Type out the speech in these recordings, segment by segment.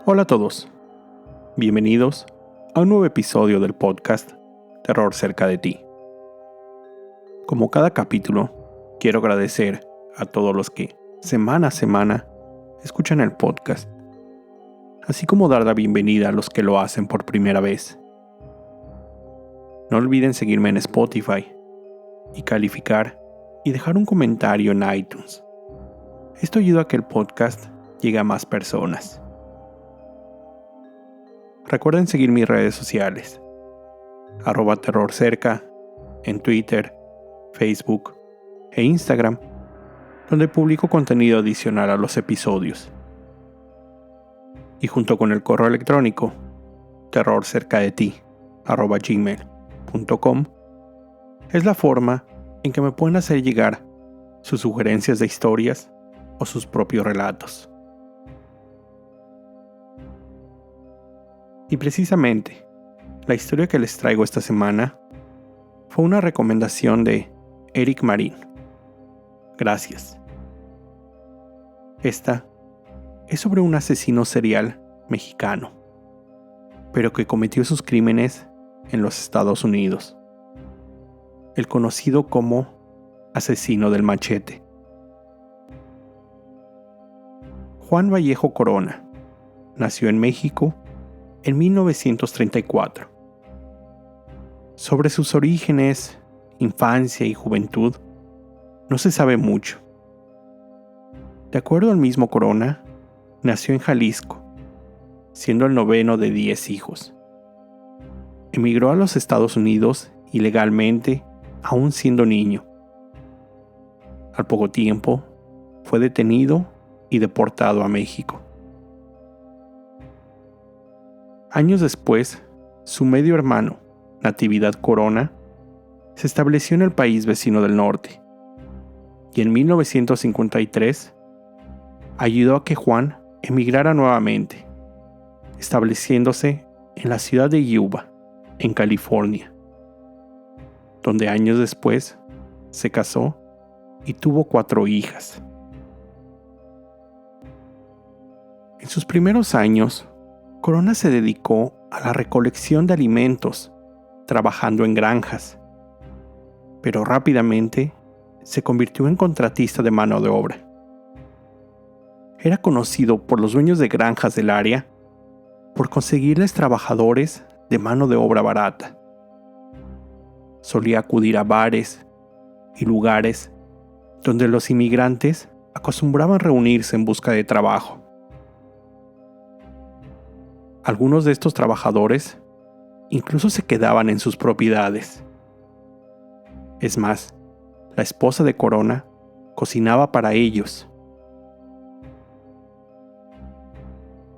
Hola a todos, bienvenidos a un nuevo episodio del podcast Terror cerca de ti. Como cada capítulo, quiero agradecer a todos los que semana a semana escuchan el podcast, así como dar la bienvenida a los que lo hacen por primera vez. No olviden seguirme en Spotify y calificar y dejar un comentario en iTunes. Esto ayuda a que el podcast llegue a más personas. Recuerden seguir mis redes sociales, @terrorcerca, en Twitter, Facebook e Instagram, donde publico contenido adicional a los episodios. Y junto con el correo electrónico, terrorcercadeti@gmail.com, es la forma en que me pueden hacer llegar sus sugerencias de historias o sus propios relatos. Y precisamente, la historia que les traigo esta semana fue una recomendación de Eric Marín. Gracias. Esta es sobre un asesino serial mexicano, pero que cometió sus crímenes en los Estados Unidos. El conocido como asesino del machete. Juan Vallejo Corona nació en México en 1934. Sobre sus orígenes, infancia y juventud, no se sabe mucho. De acuerdo al mismo Corona, nació en Jalisco, siendo el noveno de 10 hijos. Emigró a los Estados Unidos ilegalmente, aún siendo niño. Al poco tiempo, fue detenido y deportado a México. Años después, su medio hermano, Natividad Corona, se estableció en el país vecino del norte, y en 1953 ayudó a que Juan emigrara nuevamente, estableciéndose en la ciudad de Yuma, en California, donde años después se casó y tuvo 4 hijas. En sus primeros años, Corona se dedicó a la recolección de alimentos, trabajando en granjas, pero rápidamente se convirtió en contratista de mano de obra. Era conocido por los dueños de granjas del área por conseguirles trabajadores de mano de obra barata. Solía acudir a bares y lugares donde los inmigrantes acostumbraban reunirse en busca de trabajo. Algunos de estos trabajadores incluso se quedaban en sus propiedades. Es más, la esposa de Corona cocinaba para ellos.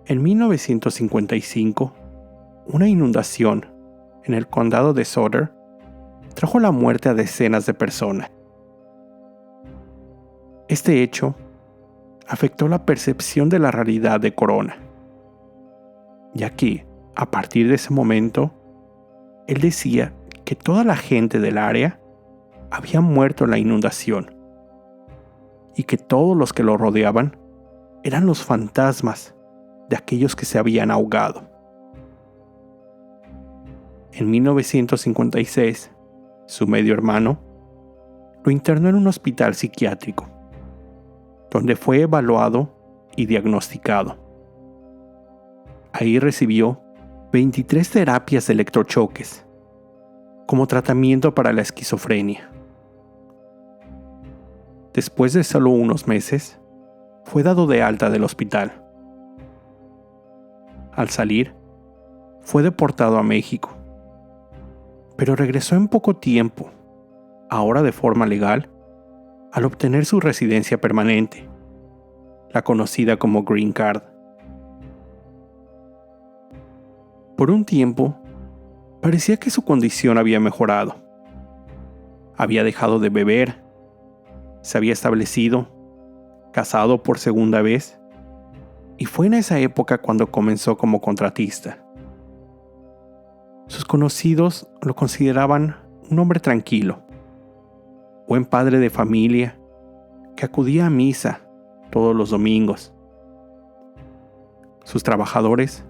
En 1955, una inundación en el condado de Sodder trajo la muerte a decenas de personas. Este hecho afectó la percepción de la realidad de Corona, ya que, a partir de ese momento, él decía que toda la gente del área había muerto en la inundación y que todos los que lo rodeaban eran los fantasmas de aquellos que se habían ahogado. En 1956, su medio hermano lo internó en un hospital psiquiátrico, donde fue evaluado y diagnosticado. Ahí recibió 23 terapias de electrochoques como tratamiento para la esquizofrenia. Después de solo unos meses, fue dado de alta del hospital. Al salir, fue deportado a México, pero regresó en poco tiempo, ahora de forma legal, al obtener su residencia permanente, la conocida como Green Card. Por un tiempo, parecía que su condición había mejorado. Había dejado de beber, se había establecido, casado por segunda vez, y fue en esa época cuando comenzó como contratista. Sus conocidos lo consideraban un hombre tranquilo, buen padre de familia, que acudía a misa todos los domingos. Sus trabajadores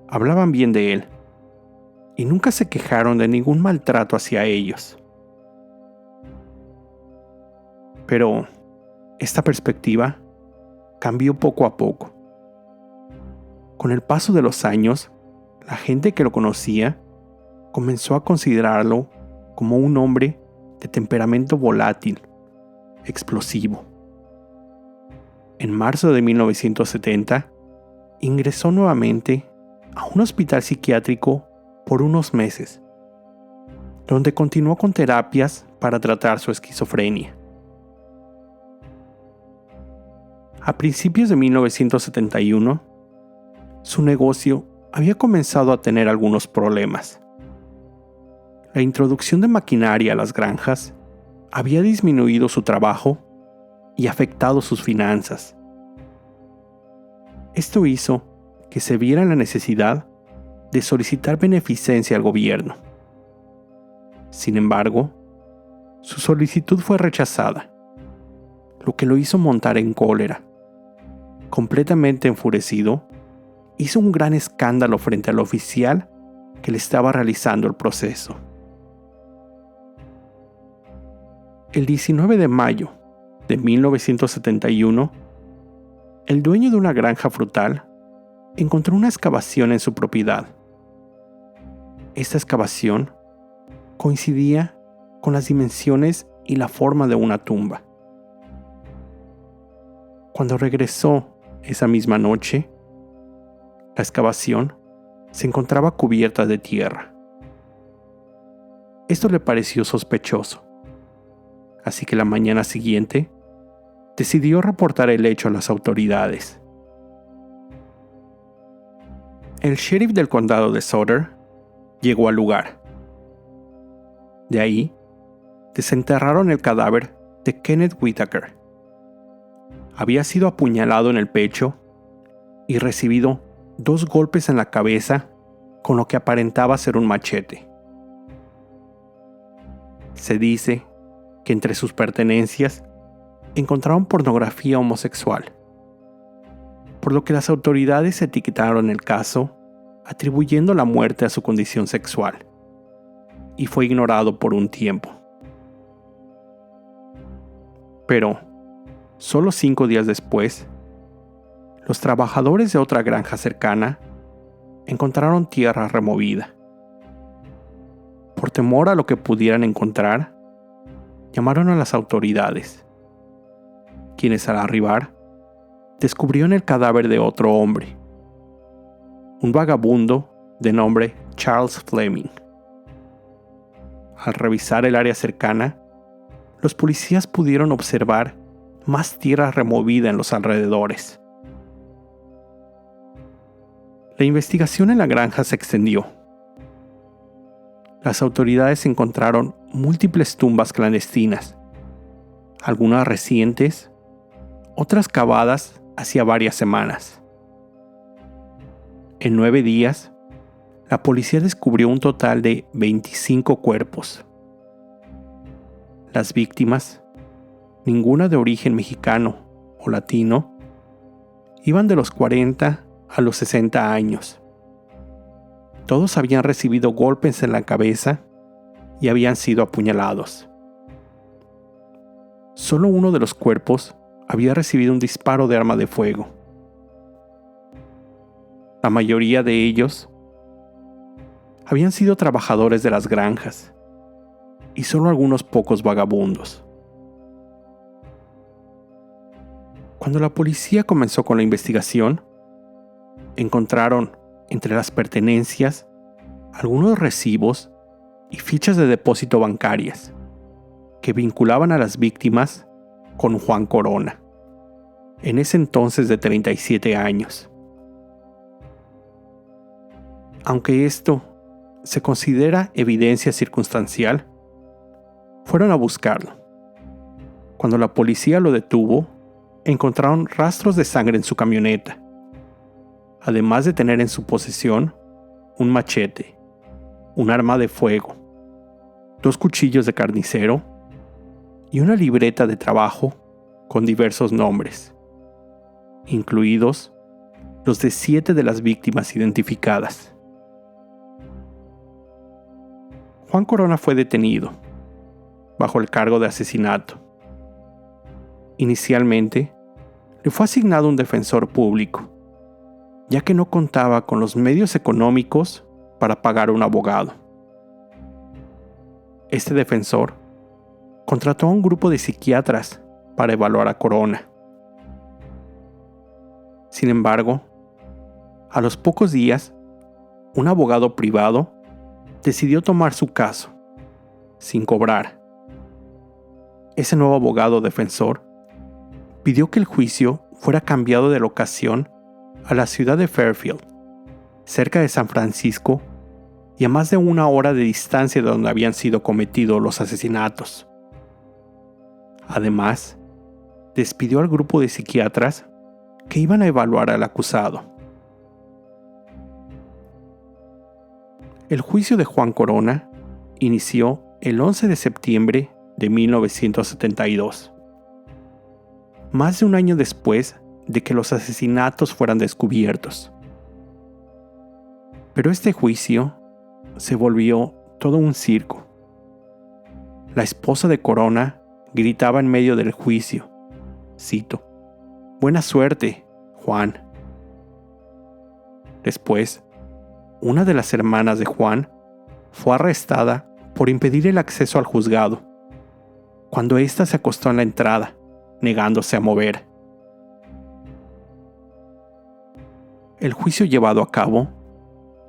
hablaban bien de él y nunca se quejaron de ningún maltrato hacia ellos. Pero esta perspectiva cambió poco a poco. Con el paso de los años, la gente que lo conocía comenzó a considerarlo como un hombre de temperamento volátil, explosivo. En marzo de 1970, ingresó nuevamente a un hospital psiquiátrico por unos meses, donde continuó con terapias para tratar su esquizofrenia. A principios de 1971, su negocio había comenzado a tener algunos problemas. La introducción de maquinaria a las granjas había disminuido su trabajo y afectado sus finanzas. Esto hizo que se viera la necesidad de solicitar beneficencia al gobierno. Sin embargo, su solicitud fue rechazada, lo que lo hizo montar en cólera. Completamente enfurecido, hizo un gran escándalo frente al oficial que le estaba realizando el proceso. El 19 de mayo de 1971, el dueño de una granja frutal encontró una excavación en su propiedad. Esta excavación coincidía con las dimensiones y la forma de una tumba. Cuando regresó esa misma noche, la excavación se encontraba cubierta de tierra. Esto le pareció sospechoso, así que la mañana siguiente decidió reportar el hecho a las autoridades. El sheriff del condado de Sutter llegó al lugar. De ahí, desenterraron el cadáver de Kenneth Whitaker. Había sido apuñalado en el pecho y recibido 2 golpes en la cabeza con lo que aparentaba ser un machete. Se dice que entre sus pertenencias encontraron pornografía homosexual, por lo que las autoridades etiquetaron el caso atribuyendo la muerte a su condición sexual, y fue ignorado por un tiempo. Pero, solo 5 días después, los trabajadores de otra granja cercana encontraron tierra removida. Por temor a lo que pudieran encontrar, llamaron a las autoridades, quienes al arribar descubrieron el cadáver de otro hombre, un vagabundo de nombre Charles Fleming. Al revisar el área cercana, los policías pudieron observar más tierra removida en los alrededores. La investigación en la granja se extendió. Las autoridades encontraron múltiples tumbas clandestinas, algunas recientes, otras cavadas hacía varias semanas. En 9 días, la policía descubrió un total de 25 cuerpos. Las víctimas, ninguna de origen mexicano o latino, iban de los 40 a los 60 años. Todos habían recibido golpes en la cabeza y habían sido apuñalados. Solo uno de los cuerpos había recibido un disparo de arma de fuego. La mayoría de ellos habían sido trabajadores de las granjas y solo algunos pocos vagabundos. Cuando la policía comenzó con la investigación, encontraron entre las pertenencias algunos recibos y fichas de depósito bancarias que vinculaban a las víctimas con Juan Corona, en ese entonces de 37 años. Aunque esto se considera evidencia circunstancial, fueron a buscarlo. Cuando la policía lo detuvo, encontraron rastros de sangre en su camioneta, además de tener en su posesión un machete, un arma de fuego, 2 cuchillos de carnicero y una libreta de trabajo con diversos nombres, incluidos los de 7 de las víctimas identificadas. Juan Corona fue detenido, bajo el cargo de asesinato. Inicialmente, le fue asignado un defensor público, ya que no contaba con los medios económicos para pagar un abogado. Este defensor contrató a un grupo de psiquiatras para evaluar a Corona. Sin embargo, a los pocos días, un abogado privado decidió tomar su caso, sin cobrar. Ese nuevo abogado defensor pidió que el juicio fuera cambiado de locación a la ciudad de Fairfield, cerca de San Francisco y a más de 1 hora de distancia de donde habían sido cometidos los asesinatos. Además, despidió al grupo de psiquiatras que iban a evaluar al acusado. El juicio de Juan Corona inició el 11 de septiembre de 1972, más de un año después de que los asesinatos fueran descubiertos. Pero este juicio se volvió todo un circo. La esposa de Corona gritaba en medio del juicio, cito, «Buena suerte, Juan». Después, una de las hermanas de Juan fue arrestada por impedir el acceso al juzgado, cuando ésta se acostó en la entrada, negándose a mover. El juicio llevado a cabo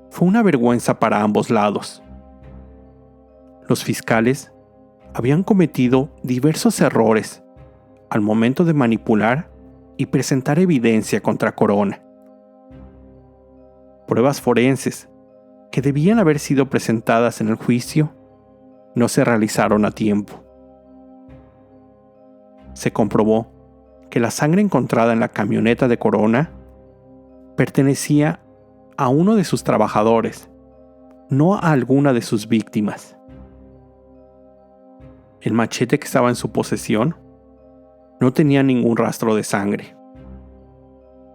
fue una vergüenza para ambos lados. Los fiscales habían cometido diversos errores al momento de manipular y presentar evidencia contra Corona. Pruebas forenses que debían haber sido presentadas en el juicio no se realizaron a tiempo. Se comprobó que la sangre encontrada en la camioneta de Corona pertenecía a uno de sus trabajadores, no a alguna de sus víctimas. El machete que estaba en su posesión no tenía ningún rastro de sangre.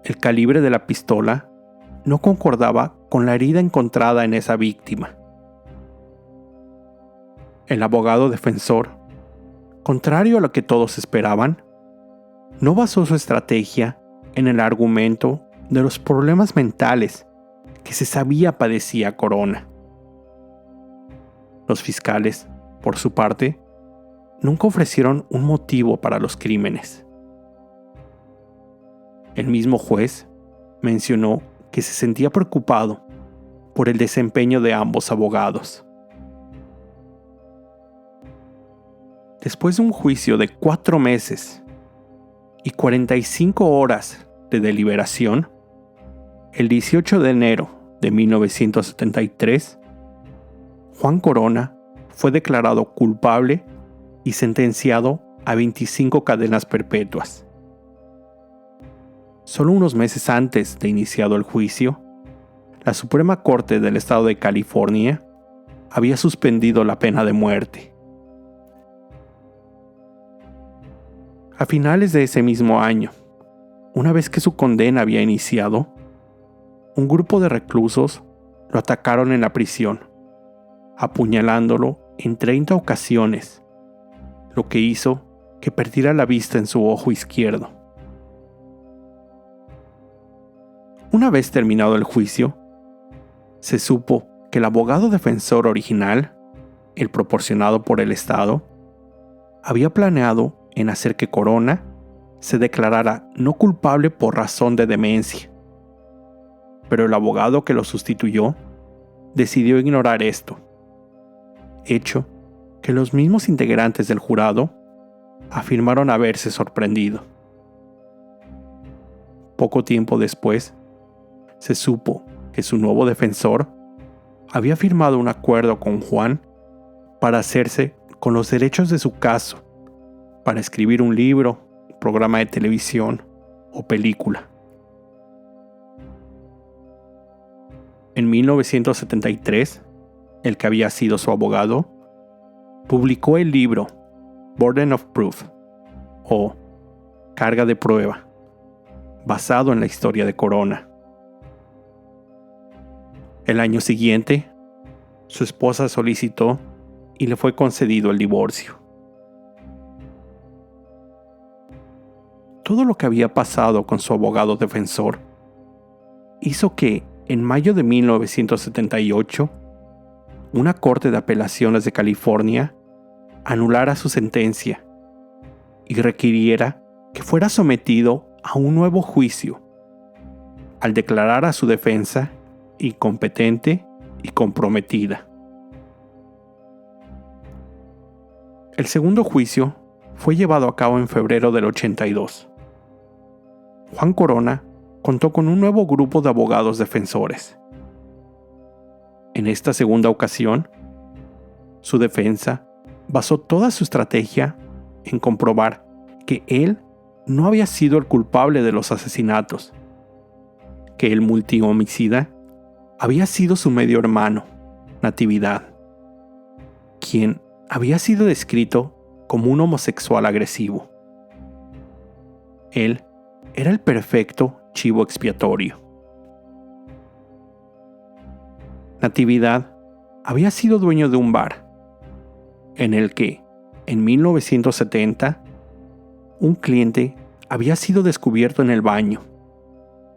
El calibre de la pistola no concordaba con la herida encontrada en esa víctima. El abogado defensor, contrario a lo que todos esperaban, no basó su estrategia en el argumento de los problemas mentales que se sabía padecía Corona. Los fiscales, por su parte, nunca ofrecieron un motivo para los crímenes. El mismo juez mencionó que se sentía preocupado por el desempeño de ambos abogados. Después de un juicio de 4 meses y 45 horas de deliberación, el 18 de enero de 1973, Juan Corona fue declarado culpable y sentenciado a 25 cadenas perpetuas. Solo unos meses antes de iniciado el juicio, la Suprema Corte del Estado de California había suspendido la pena de muerte. A finales de ese mismo año, una vez que su condena había iniciado, un grupo de reclusos lo atacaron en la prisión, apuñalándolo en 30 ocasiones, lo que hizo que perdiera la vista en su ojo izquierdo. Una vez terminado el juicio, se supo que el abogado defensor original, el proporcionado por el Estado, había planeado en hacer que Corona se declarara no culpable por razón de demencia. Pero el abogado que lo sustituyó decidió ignorar esto, hecho que los mismos integrantes del jurado afirmaron haberse sorprendido. Poco tiempo después, se supo que su nuevo defensor había firmado un acuerdo con Juan para hacerse con los derechos de su caso, para escribir un libro, programa de televisión o película. En 1973, el que había sido su abogado, publicó el libro Burden of Proof, o Carga de Prueba, basado en la historia de Corona. El año siguiente, su esposa solicitó y le fue concedido el divorcio. Todo lo que había pasado con su abogado defensor hizo que, en mayo de 1978, una corte de apelaciones de California anulara su sentencia y requiriera que fuera sometido a un nuevo juicio, al declarar a su defensa incompetente y comprometida. El segundo juicio fue llevado a cabo en febrero del 82. Juan Corona contó con un nuevo grupo de abogados defensores. En esta segunda ocasión, su defensa basó toda su estrategia en comprobar que él no había sido el culpable de los asesinatos, que el multihomicida había sido su medio hermano, Natividad, quien había sido descrito como un homosexual agresivo. Él era el perfecto chivo expiatorio. Natividad había sido dueño de un bar, en el que, en 1970, un cliente había sido descubierto en el baño,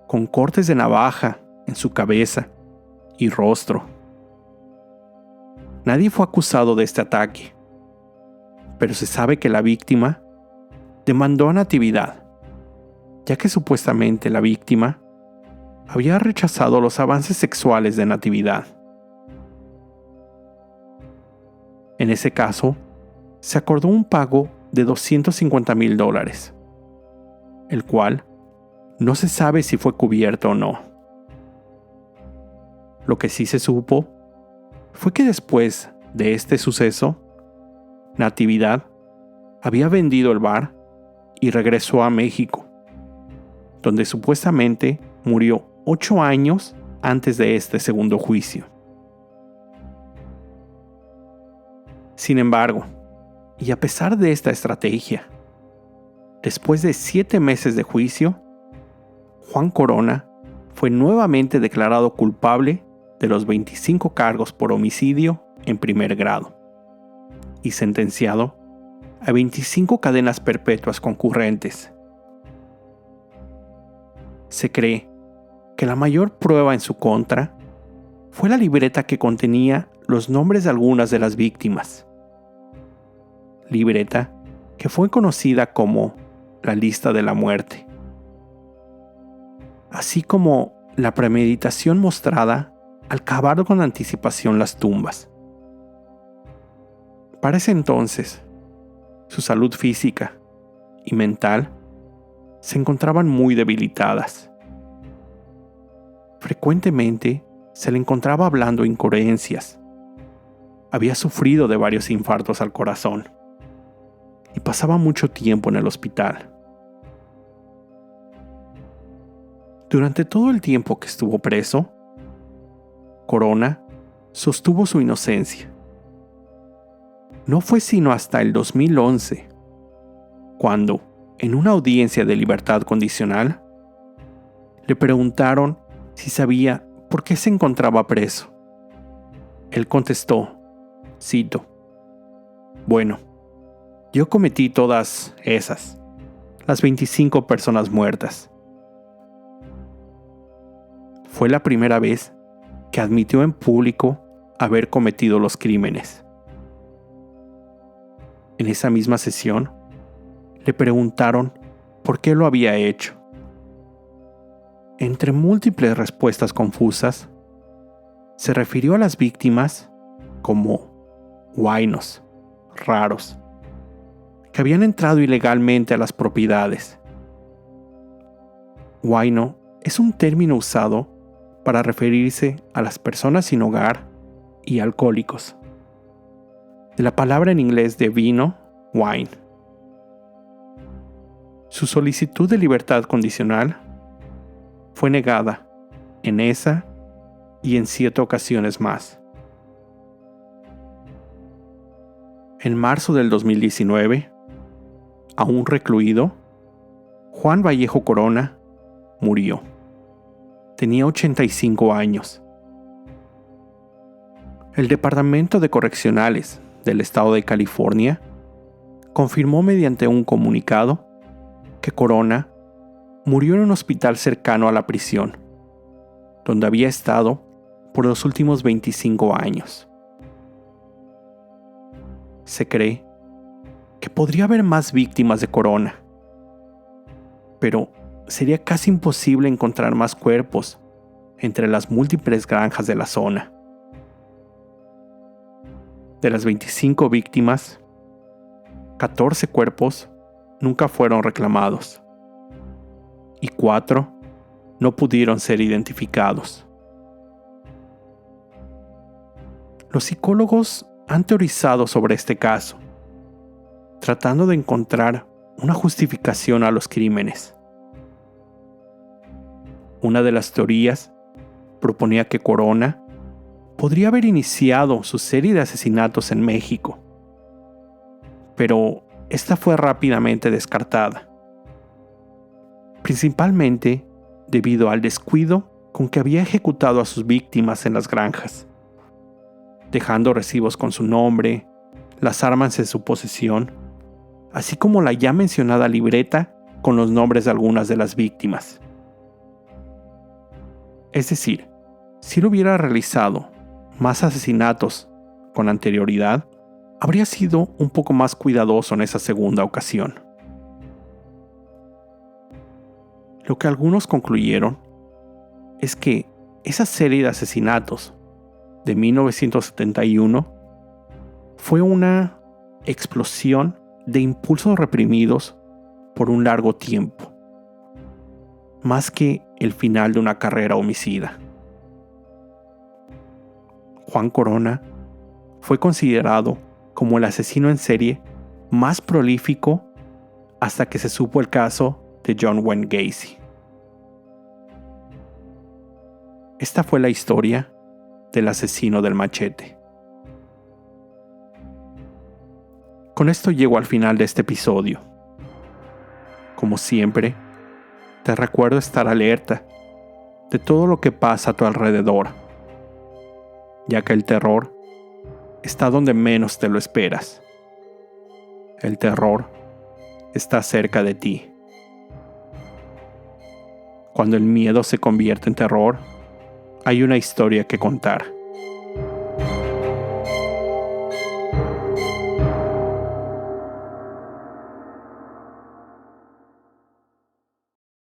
con cortes de navaja en su cabeza y rostro. Nadie fue acusado de este ataque, pero se sabe que la víctima demandó a Natividad, ya que supuestamente la víctima había rechazado los avances sexuales de Natividad. En ese caso, se acordó un pago de $250,000, el cual no se sabe si fue cubierto o no. Lo que sí se supo fue que después de este suceso, Natividad había vendido el bar y regresó a México, donde supuestamente murió 8 años antes de este segundo juicio. Sin embargo, y a pesar de esta estrategia, después de 7 meses de juicio, Juan Corona fue nuevamente declarado culpable de los 25 cargos por homicidio en primer grado y sentenciado a 25 cadenas perpetuas concurrentes. Se cree que la mayor prueba en su contra fue la libreta que contenía los nombres de algunas de las víctimas. Libreta que fue conocida como la lista de la muerte, así como la premeditación mostrada al cavar con anticipación las tumbas. Para ese entonces, su salud física y mental se encontraban muy debilitadas. Frecuentemente se le encontraba hablando incoherencias. Había sufrido de varios infartos al corazón y pasaba mucho tiempo en el hospital. Durante todo el tiempo que estuvo preso, Corona sostuvo su inocencia. No fue sino hasta el 2011, cuando, en una audiencia de libertad condicional, le preguntaron si sabía por qué se encontraba preso. Él contestó, cito, «Bueno, yo cometí todas esas, las 25 personas muertas». Fue la primera vez que admitió en público haber cometido los crímenes. En esa misma sesión, le preguntaron por qué lo había hecho. Entre múltiples respuestas confusas, se refirió a las víctimas como huainos, raros, que habían entrado ilegalmente a las propiedades. Huaino es un término usado para referirse a las personas sin hogar y alcohólicos, de la palabra en inglés de vino, wine. Su solicitud de libertad condicional fue negada en esa y en 7 ocasiones más. En marzo del 2019, aún recluido, Juan Vallejo Corona murió. Tenía 85 años. El Departamento de Correccionales del Estado de California confirmó mediante un comunicado que Corona murió en un hospital cercano a la prisión, donde había estado por los últimos 25 años. Se cree que podría haber más víctimas de Corona, pero sería casi imposible encontrar más cuerpos entre las múltiples granjas de la zona. De las 25 víctimas, 14 cuerpos nunca fueron reclamados y 4 no pudieron ser identificados. Los psicólogos han teorizado sobre este caso, tratando de encontrar una justificación a los crímenes. Una de las teorías proponía que Corona podría haber iniciado su serie de asesinatos en México, pero esta fue rápidamente descartada, principalmente debido al descuido con que había ejecutado a sus víctimas en las granjas, dejando recibos con su nombre, las armas en su posesión, así como la ya mencionada libreta con los nombres de algunas de las víctimas. Es decir, si él hubiera realizado más asesinatos con anterioridad, habría sido un poco más cuidadoso en esa segunda ocasión. Lo que algunos concluyeron es que esa serie de asesinatos de 1971 fue una explosión de impulsos reprimidos por un largo tiempo, más que el final de una carrera homicida. Juan Corona fue considerado como el asesino en serie más prolífico hasta que se supo el caso de John Wayne Gacy. Esta fue la historia del asesino del machete. Con esto llego al final de este episodio. Como siempre, te recuerdo estar alerta de todo lo que pasa a tu alrededor, ya que el terror está donde menos te lo esperas. El terror está cerca de ti. Cuando el miedo se convierte en terror, hay una historia que contar.